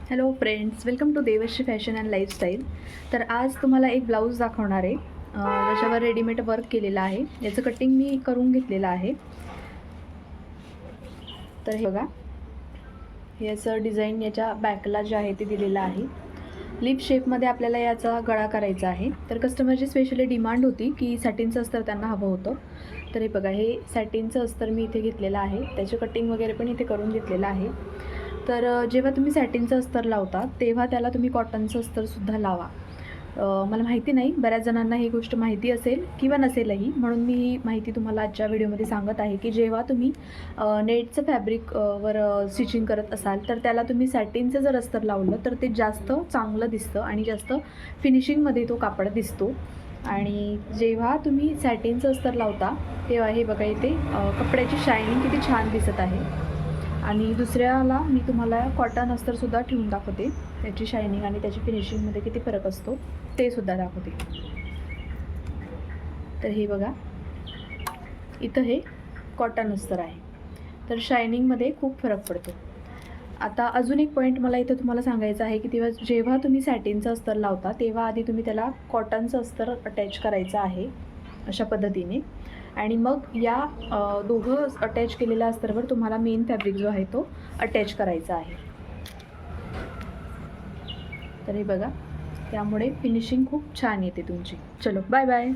Hello friends, welcome to Devshree fashion and lifestyle. तर आज तुम्हाला एक ब्लाऊज दाखवणार आहे ज्याच्यावर रेडीमेड वर्क केलेलं आहे. याचं कटिंग मी करून घेतलेलं आहे. तर हे बघा, हे असं डिझाईन याच्या बॅकला जे आहे ते दिलेलं आहे. लिप शेपमध्ये आपल्याला याचा गळा करायचा आहे. तर कस्टमरची स्पेशली डिमांड होती की सॅटिनचं अस्तर त्यांना हवं होतं. तर हे बघा, हे सॅटिनचं अस्तर मी इथे घेतलेलं आहे. त्याचे कटिंग वगैरे पण इथे करून घेतलेलं आहे. तर जेव्हा तुम्ही सॅटिनचं अस्तर लावता तेव्हा त्याला तुम्ही कॉटनचं अस्तरसुद्धा लावा. मला माहिती नाही, बऱ्याच जणांना ही गोष्ट माहिती असेल किंवा नसेलही, म्हणून मी ही माहिती तुम्हाला आजच्या व्हिडिओमध्ये सांगत आहे की जेव्हा तुम्ही नेटचं फॅब्रिक वर स्टिचिंग करत असाल तर त्याला तुम्ही सॅटिनचं जर अस्तर लावलं तर ते जास्त चांगलं दिसतं आणि जास्त फिनिशिंगमध्ये तो कापड दिसतो. आणि जेव्हा तुम्ही सॅटिनचं अस्तर लावता तेव्हा हे बघा, इथे कपड्याची शायनिंग किती छान दिसत आहे. आणि दुसऱ्याला मी तुम्हाला कॉटन अस्तरसुद्धा ठेवून दाखवते, त्याची शायनिंग आणि त्याची फिनिशिंगमध्ये किती फरक असतो ते सुद्धा दाखवते. तर हे बघा, इथं हे कॉटन अस्तर आहे, तर शायनिंगमध्ये खूप फरक पडतो. आता अजून एक पॉईंट मला इथं तुम्हाला सांगायचं आहे की जेव्हा तुम्ही सॅटिनचं अस्तर लावता तेव्हा आधी तुम्ही त्याला कॉटनचं अस्तर अटॅच करायचं आहे अशा पद्धतीने. आणि मग या दोघं अटॅच केलेल्या अस्तरवर तुम्हाला मेन फॅब्रिक जो आहे तो अटॅच करायचा आहे. तर हे बघा, त्यामुळे फिनिशिंग खूप छान येते तुमची. चलो, बाय बाय.